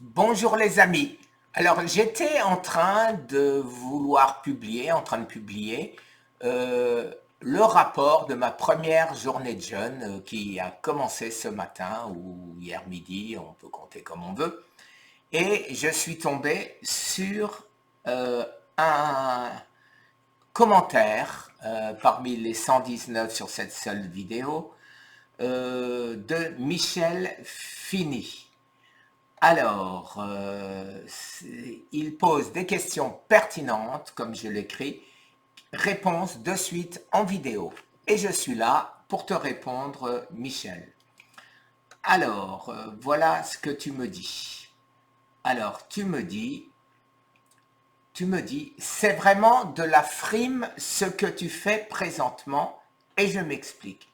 Bonjour les amis. Alors j'étais en train de vouloir publier, le rapport de ma première journée de jeûne qui a commencé ce matin ou hier midi, on peut compter comme on veut. Et je suis tombé sur un commentaire parmi les 119 sur cette seule vidéo de Michel Fini. Alors, il pose des questions pertinentes, comme je l'écris, réponse de suite en vidéo. Et je suis là pour te répondre, Michel. Alors, voilà ce que tu me dis. Alors, tu me dis, c'est vraiment de la frime ce que tu fais présentement, et je m'explique.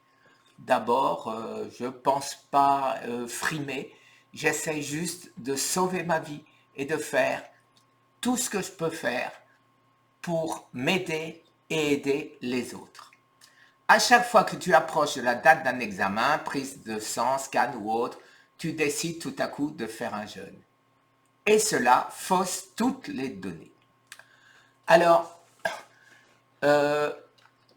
D'abord, je ne pense pas frimer, j'essaie juste de sauver ma vie et de faire tout ce que je peux faire pour m'aider et aider les autres. À chaque fois que tu approches de la date d'un examen, prise de sang, scan ou autre, tu décides tout à coup de faire un jeûne. Et cela fausse toutes les données. Alors, euh,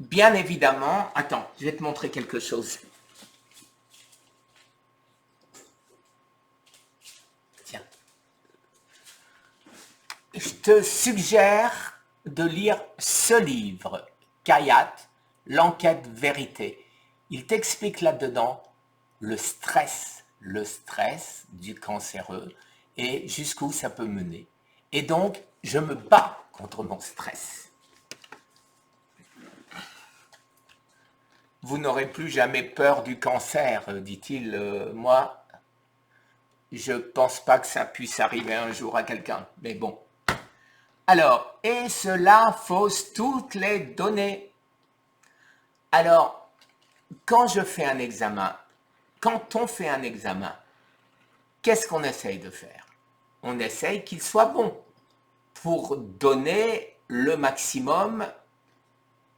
bien évidemment, attends, je vais te montrer quelque chose. Tiens. Je te suggère de lire ce livre, Kayat, l'enquête vérité. Il t'explique là-dedans le stress du cancéreux et jusqu'où ça peut mener. Et donc, je me bats contre mon stress. Vous n'aurez plus jamais peur du cancer, dit-il. Moi, je ne pense pas que ça puisse arriver un jour à quelqu'un, mais bon. Alors, et cela fausse toutes les données. Alors, quand je fais un examen, quand on fait un examen, qu'est-ce qu'on essaye de faire? On essaye qu'il soit bon pour donner le maximum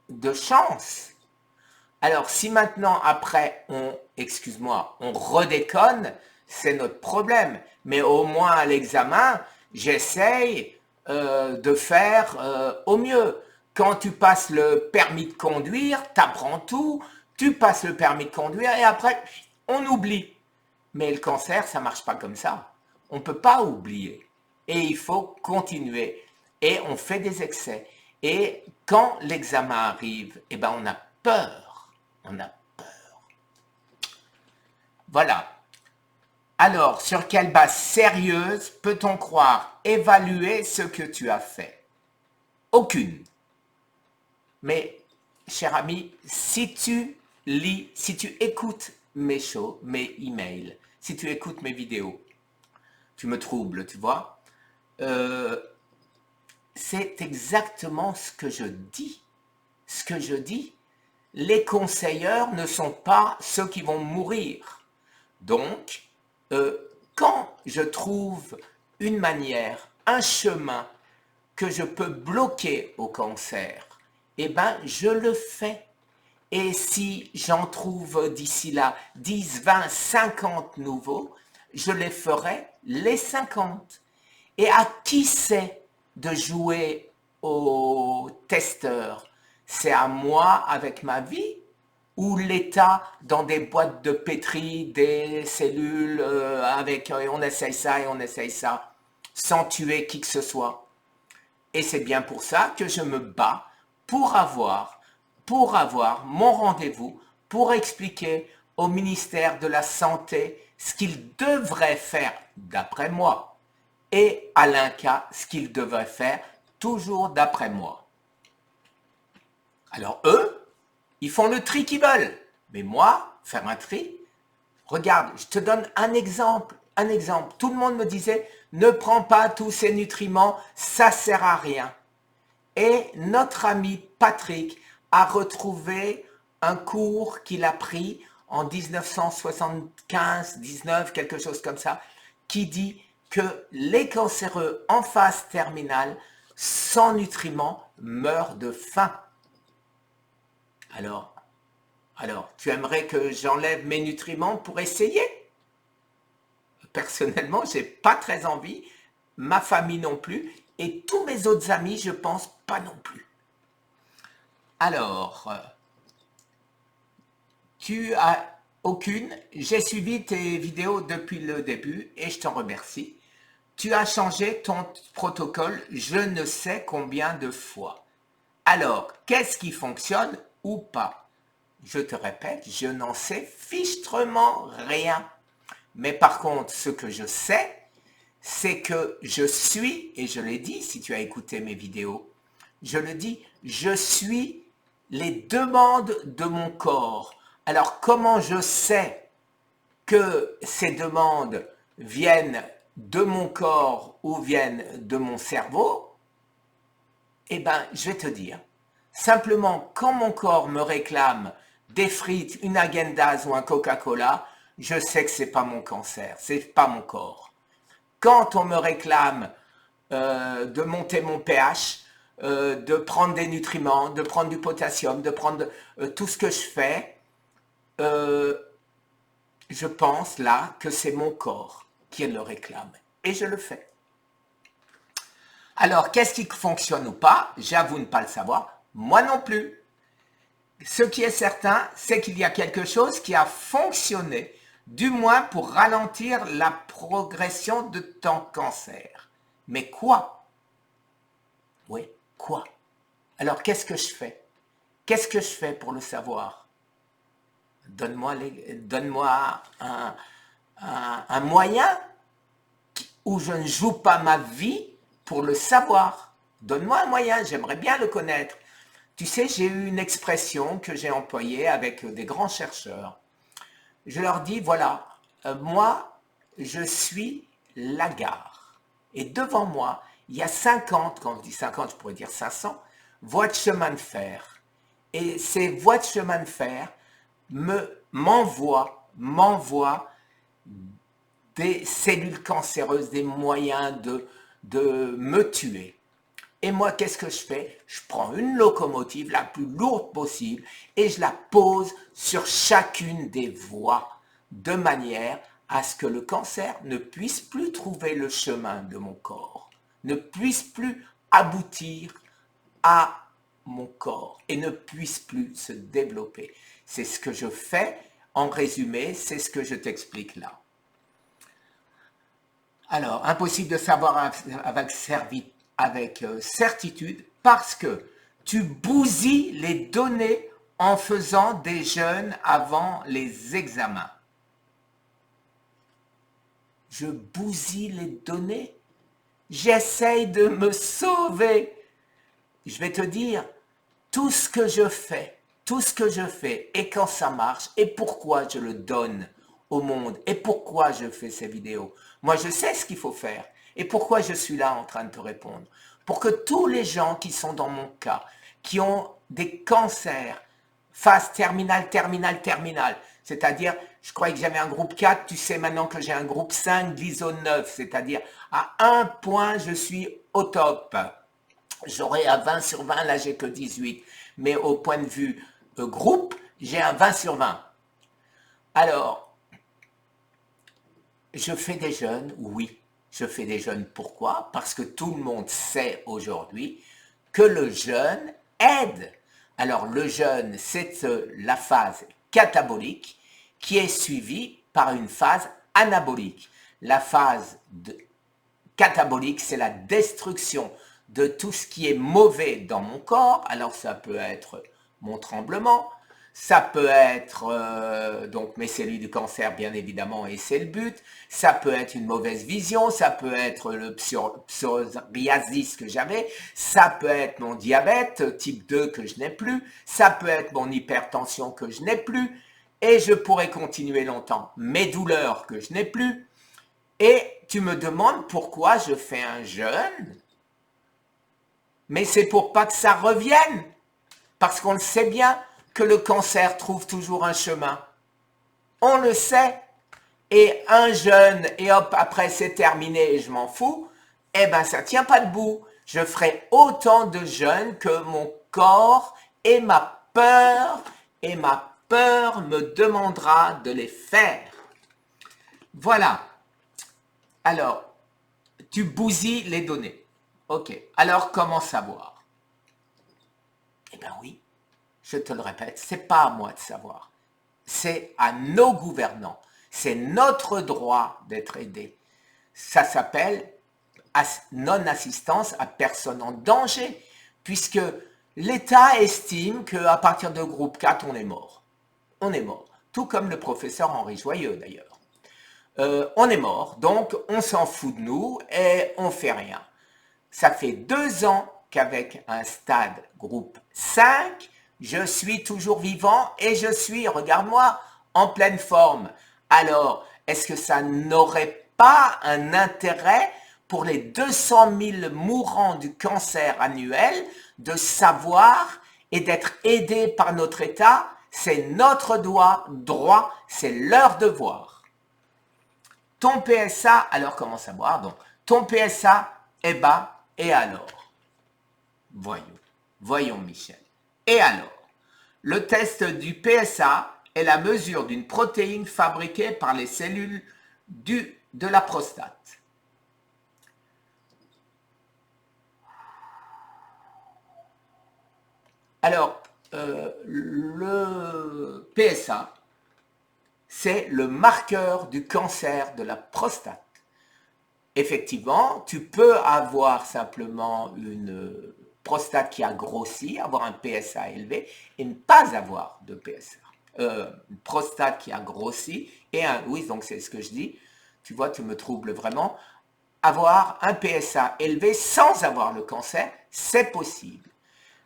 de chance. Alors, si maintenant, après, excuse-moi, on redéconne, c'est notre problème. Mais au moins à l'examen, j'essaye de faire au mieux. Quand tu passes le permis de conduire, tu apprends tout, tu passes le permis de conduire et après, on oublie. Mais le cancer, ça ne marche pas comme ça. On ne peut pas oublier. Et il faut continuer. Et on fait des excès. Et quand l'examen arrive, eh ben on a peur. On a peur. Voilà. Alors, sur quelle base sérieuse peut-on croire évaluer ce que tu as fait? Aucune. Mais, cher ami, si tu lis, si tu écoutes mes shows, mes emails, si tu écoutes mes vidéos, tu me troubles, tu vois, euh, c'est exactement ce que je dis. Ce que je dis, les conseilleurs ne sont pas ceux qui vont mourir. Donc, quand je trouve une manière, un chemin que je peux bloquer au cancer, eh ben, je le fais. Et si j'en trouve d'ici là 10, 20, 50 nouveaux, je les ferai les 50. Et à qui c'est de jouer au testeur? C'est à moi avec ma vie ou l'État dans des boîtes de pétri, des cellules avec on essaye ça et on essaye ça, sans tuer qui que ce soit. Et c'est bien pour ça que je me bats pour avoir, pour avoir mon rendez-vous, pour expliquer au ministère de la Santé ce qu'il devrait faire, d'après moi, et à l'INCA ce qu'il devrait faire, toujours d'après moi. Alors eux, ils font le tri qu'ils veulent. Mais moi, faire un tri, regarde, je te donne un exemple. Un exemple. Tout le monde me disait, ne prends pas tous ces nutriments, ça sert à rien. Et notre ami Patrick a retrouvé un cours qu'il a pris en 1975-19, quelque chose comme ça, qui dit que les cancéreux en phase terminale, sans nutriments, meurent de faim. Alors, alors, tu aimerais que j'enlève mes nutriments pour essayer? personnellement, j'ai pas très envie, ma famille non plus, et tous mes autres amis, je pense pas non plus. Alors, tu as aucune, j'ai suivi tes vidéos depuis le début et je t'en remercie. Tu as changé ton protocole je ne sais combien de fois. Alors, qu'est-ce qui fonctionne ou pas? Je te répète, je n'en sais fichtrement rien. Mais par contre, ce que je sais, c'est que je suis, et je l'ai dit si tu as écouté mes vidéos, je le dis, je suis les demandes de mon corps. Alors, comment je sais que ces demandes viennent de mon corps ou viennent de mon cerveau? Eh bien, je vais te dire. Simplement, quand mon corps me réclame des frites, une Häagen-Dazs ou un Coca-Cola, je sais que ce n'est pas mon cancer, ce n'est pas mon corps. Quand on me réclame de monter mon pH, de prendre des nutriments, de prendre du potassium, de prendre tout ce que je fais, je pense là que c'est mon corps qui le réclame. Et je le fais. Alors, qu'est-ce qui fonctionne ou pas? J'avoue ne pas le savoir. Moi non plus. Ce qui est certain, c'est qu'il y a quelque chose qui a fonctionné, du moins pour ralentir la progression de ton cancer. Mais quoi? Oui, quoi? Alors, qu'est-ce que je fais? Qu'est-ce que je fais pour le savoir? Donne-moi un moyen où je ne joue pas ma vie pour le savoir. Donne-moi un moyen, j'aimerais bien le connaître. Tu sais, j'ai eu une expression que j'ai employée avec des grands chercheurs. Je leur dis, voilà, moi, je suis la gare. Et devant moi, il y a 50, quand je dis 50, je pourrais dire 500, voies de chemin de fer. Et ces voies de chemin de fer m'envoient des cellules cancéreuses, des moyens de me tuer. Et moi, qu'est-ce que je fais? Je prends une locomotive la plus lourde possible et je la pose sur chacune des voies de manière à ce que le cancer ne puisse plus trouver le chemin de mon corps, ne puisse plus aboutir à mon corps et ne puisse plus se développer. C'est ce que je fais. En résumé, c'est ce que je t'explique là. Alors, impossible de savoir avec certitude parce que tu bousilles les données en faisant des jeûnes avant les examens. Je bousille les données. J'essaye de me sauver. Je vais te dire, tout ce que je fais, et quand ça marche, et pourquoi je le donne au monde, et pourquoi je fais ces vidéos. Moi, je sais ce qu'il faut faire, et pourquoi je suis là en train de te répondre. Pour que tous les gens qui sont dans mon cas, qui ont des cancers, phase terminale, c'est-à-dire, je croyais que j'avais un groupe 4, tu sais maintenant que j'ai un groupe 5, glycone 9, c'est-à-dire, à un point, je suis au top. J'aurais à 20 sur 20, là j'ai que 18. Mais au point de vue groupe, j'ai un 20 sur 20. Alors, je fais des jeûnes, oui. Je fais des jeûnes, pourquoi? Parce que tout le monde sait aujourd'hui que le jeûne aide. Alors, le jeûne, c'est la phase catabolique qui est suivie par une phase anabolique. La phase catabolique, c'est la destruction de tout ce qui est mauvais dans mon corps. Alors ça peut être mon tremblement, ça peut être donc mes cellules du cancer bien évidemment et c'est le but, ça peut être une mauvaise vision, ça peut être le psoriasis que j'avais, ça peut être mon diabète type 2 que je n'ai plus, ça peut être mon hypertension que je n'ai plus et je pourrais continuer longtemps, mes douleurs que je n'ai plus. Et tu me demandes pourquoi je fais un jeûne? Mais c'est pour pas que ça revienne. Parce qu'on le sait bien que le cancer trouve toujours un chemin. On le sait. Et un jeûne, et hop, après c'est terminé et je m'en fous, eh ben ça tient pas debout. Je ferai autant de jeûnes que mon corps et ma peur me demandera de les faire. Voilà. Alors, tu bousilles les données. Ok, alors comment savoir? Eh bien oui, je te le répète, c'est pas à moi de savoir. C'est à nos gouvernants. C'est notre droit d'être aidé. Ça s'appelle non-assistance à personne en danger, puisque l'État estime qu'à partir de groupe 4, on est mort. On est mort. Tout comme le professeur Henri Joyeux d'ailleurs. On est mort, donc on s'en fout de nous et on fait rien. Ça fait 2 ans qu'avec un stade groupe 5, je suis toujours vivant et je suis, regarde-moi, en pleine forme. Alors, est-ce que ça n'aurait pas un intérêt pour les 200 000 mourants du cancer annuel de savoir et d'être aidés par notre État? C'est notre droit, c'est leur devoir. Ton PSA, alors comment savoir? Donc, ton PSA est bas, et alors? Voyons Michel. Et alors? Le test du PSA est la mesure d'une protéine fabriquée par les cellules de la prostate. Alors, le PSA, c'est le marqueur du cancer de la prostate. Effectivement, tu peux avoir simplement une prostate qui a grossi, avoir un PSA élevé et ne pas avoir de PSA. Une prostate qui a grossi et oui, donc c'est ce que je dis, tu vois, tu me troubles vraiment. Avoir un PSA élevé sans avoir le cancer, c'est possible.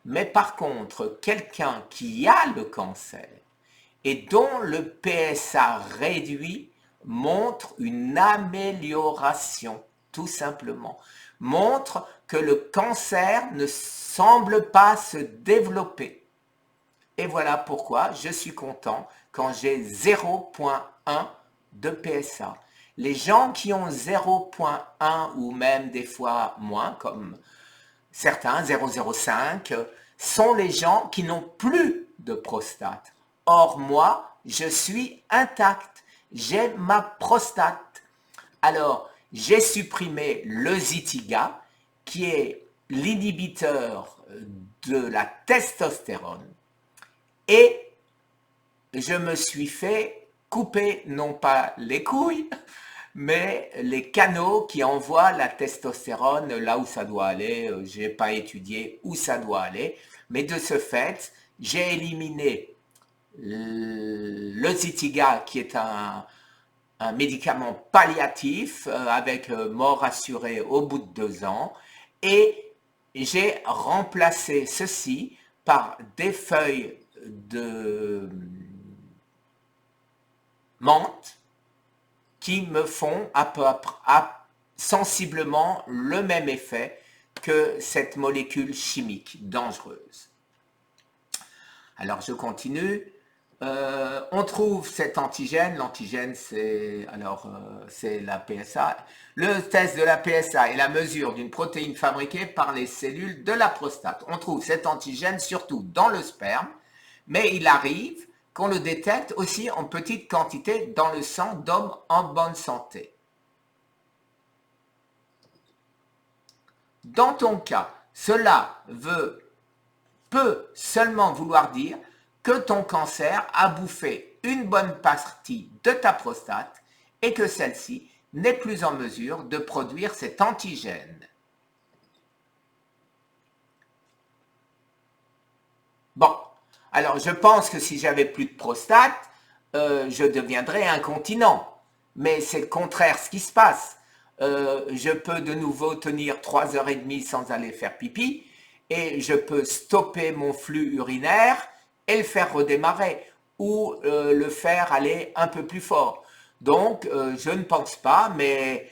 Mais par contre, quelqu'un qui a le cancer et dont le PSA réduit montre une amélioration, tout simplement. Montre que le cancer ne semble pas se développer. Et voilà pourquoi je suis content quand j'ai 0,1 de PSA. Les gens qui ont 0,1 ou même des fois moins, comme certains, 0,05, sont les gens qui n'ont plus de prostate. Or, moi, je suis intact. J'ai ma prostate. Alors, j'ai supprimé le Zytiga, qui est l'inhibiteur de la testostérone. Et je me suis fait couper, non pas les couilles, mais les canaux qui envoient la testostérone là où ça doit aller. Je n'ai pas étudié où ça doit aller. Mais de ce fait, j'ai éliminé le Zytiga, qui est un médicament palliatif avec mort assurée au bout de 2 ans, et j'ai remplacé ceci par des feuilles de menthe qui me font sensiblement le même effet que cette molécule chimique dangereuse. Alors je continue. On trouve cet antigène. L'antigène, c'est la PSA. Le test de la PSA est la mesure d'une protéine fabriquée par les cellules de la prostate. On trouve cet antigène surtout dans le sperme, mais il arrive qu'on le détecte aussi en petite quantité dans le sang d'hommes en bonne santé. Dans ton cas, cela peut seulement vouloir dire que ton cancer a bouffé une bonne partie de ta prostate et que celle-ci n'est plus en mesure de produire cet antigène. Bon, alors je pense que si j'avais plus de prostate, je deviendrais incontinent. Mais c'est le contraire ce qui se passe. Je peux de nouveau tenir 3h30 sans aller faire pipi et je peux stopper mon flux urinaire et le faire redémarrer ou le faire aller un peu plus fort. Donc, je ne pense pas, mais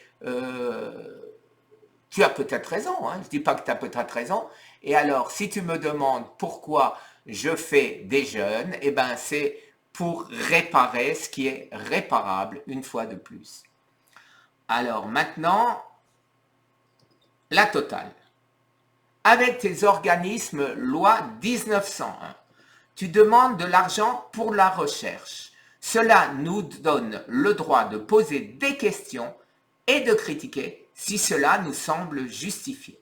tu as peut-être raison. Hein, je ne dis pas que tu as peut-être raison. Et alors, si tu me demandes pourquoi je fais des jeûnes, eh ben, c'est pour réparer ce qui est réparable une fois de plus. Alors maintenant, la totale. Avec tes organismes loi 1901, tu demandes de l'argent pour la recherche. Cela nous donne le droit de poser des questions et de critiquer si cela nous semble justifié.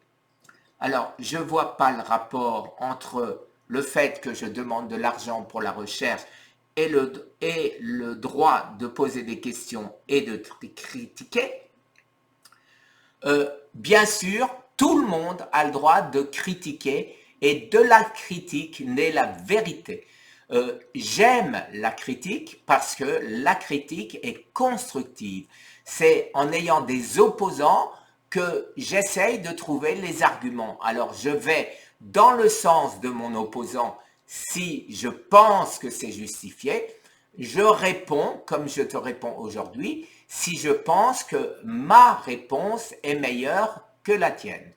Alors, je ne vois pas le rapport entre le fait que je demande de l'argent pour la recherche et le droit de poser des questions et de critiquer. Bien sûr, tout le monde a le droit de critiquer et de la critique naît la vérité. J'aime la critique parce que la critique est constructive. C'est en ayant des opposants que j'essaye de trouver les arguments. Alors je vais dans le sens de mon opposant si je pense que c'est justifié. Je réponds comme je te réponds aujourd'hui si je pense que ma réponse est meilleure que la tienne.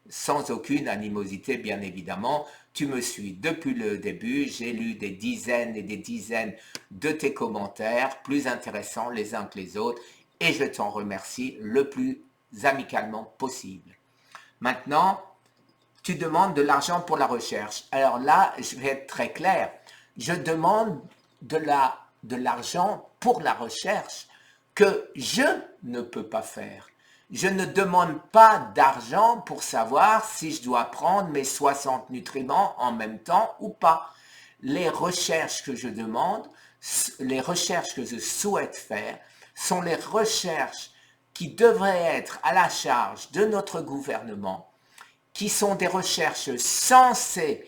Sans aucune animosité, bien évidemment. Tu me suis depuis le début, j'ai lu des dizaines et des dizaines de tes commentaires, plus intéressants les uns que les autres, et je t'en remercie le plus amicalement possible. Maintenant, tu demandes de l'argent pour la recherche. Alors là, je vais être très clair. Je demande de l'argent pour la recherche que je ne peux pas faire. Je ne demande pas d'argent pour savoir si je dois prendre mes 60 nutriments en même temps ou pas. Les recherches que je demande, les recherches que je souhaite faire, sont les recherches qui devraient être à la charge de notre gouvernement, qui sont des recherches censées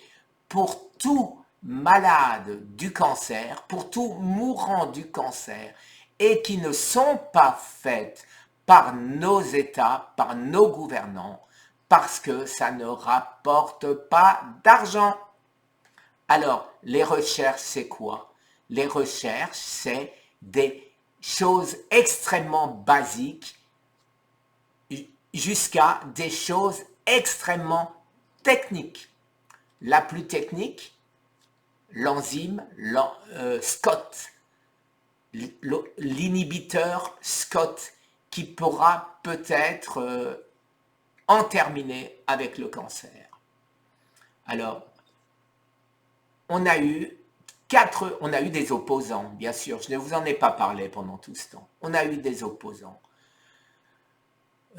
pour tout malade du cancer, pour tout mourant du cancer, et qui ne sont pas faites par nos États, par nos gouvernants, parce que ça ne rapporte pas d'argent. Alors, les recherches, c'est quoi? Les recherches, c'est des choses extrêmement basiques jusqu'à des choses extrêmement techniques. La plus technique, l'enzyme SCOT, l'inhibiteur SCOT, qui pourra peut-être en terminer avec le cancer. Alors, on a eu des opposants, bien sûr, je ne vous en ai pas parlé pendant tout ce temps. On a eu des opposants.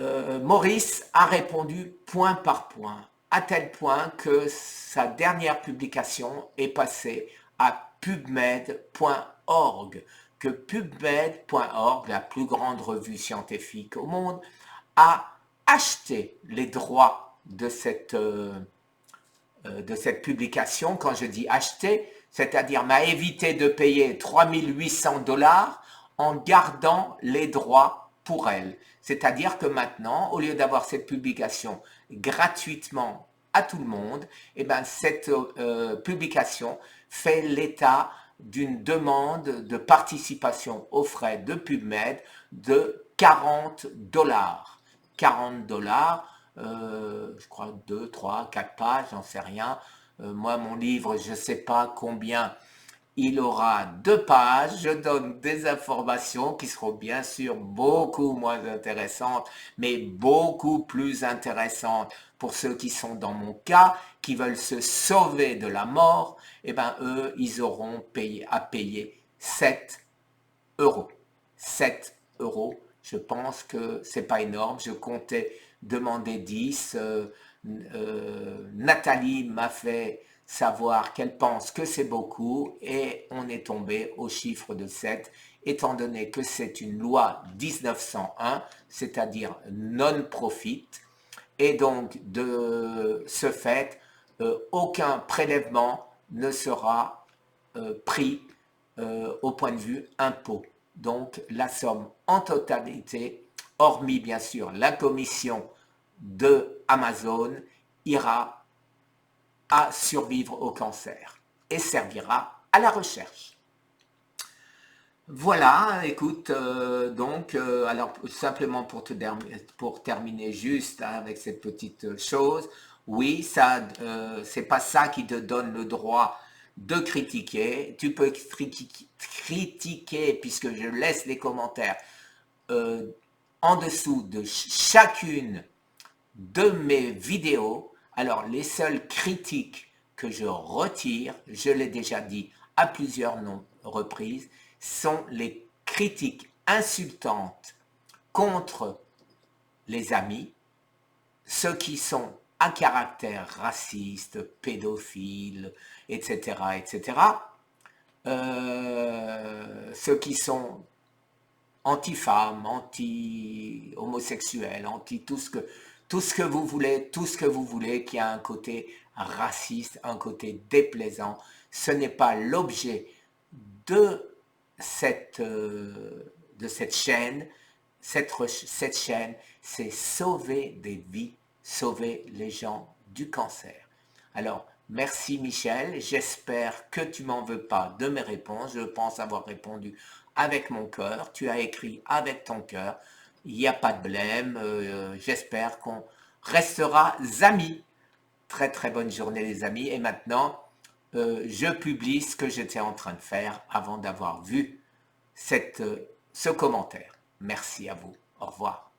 Maurice a répondu point par point, à tel point que sa dernière publication est passée à pubmed.org, que pubmed.org, la plus grande revue scientifique au monde, a acheté les droits de cette publication. Quand je dis acheter, c'est-à-dire m'a évité de payer 3800 $ en gardant les droits pour elle. C'est-à-dire que maintenant, au lieu d'avoir cette publication gratuitement à tout le monde, eh ben, cette publication fait l'état d'une demande de participation aux frais de PubMed de 40 $. 40 $, je crois 2, 3, 4 pages, j'en sais rien. Moi, mon livre, je ne sais pas combien il aura 2 pages. Je donne des informations qui seront bien sûr beaucoup moins intéressantes, mais beaucoup plus intéressantes pour ceux qui sont dans mon cas, qui veulent se sauver de la mort. Eh bien, eux, ils auront à payer 7 €. 7 €. Je pense que c'est pas énorme. Je comptais demander 10. Nathalie m'a fait savoir qu'elle pense que c'est beaucoup et on est tombé au chiffre de 7, étant donné que c'est une loi 1901, c'est-à-dire non-profit, et donc de ce fait, aucun prélèvement ne sera pris au point de vue impôt. Donc la somme en totalité, hormis bien sûr la commission de Amazon, ira à survivre au cancer et servira à la recherche. Voilà, écoute, alors simplement pour terminer juste avec cette petite chose, oui, ça, c'est pas ça qui te donne le droit de critiquer. Tu peux critiquer, puisque je laisse les commentaires en dessous de chacune de mes vidéos. Alors, les seules critiques que je retire, je l'ai déjà dit à plusieurs reprises, sont les critiques insultantes contre les amis, ceux qui sont à caractère raciste, pédophile, etc., etc., ceux qui sont anti-femmes, anti-homosexuels, anti tout ce que vous voulez, tout ce que vous voulez, qui a un côté raciste, un côté déplaisant. Ce n'est pas l'objet de cette chaîne. Cette chaîne, c'est sauver des vies, sauver les gens du cancer. Alors, merci Michel, j'espère que tu m'en veux pas de mes réponses. Je pense avoir répondu avec mon cœur. Tu as écrit avec ton cœur. Il n'y a pas de blême. J'espère qu'on restera amis. Très très bonne journée les amis. Et maintenant, je publie ce que j'étais en train de faire avant d'avoir vu ce commentaire. Merci à vous. Au revoir.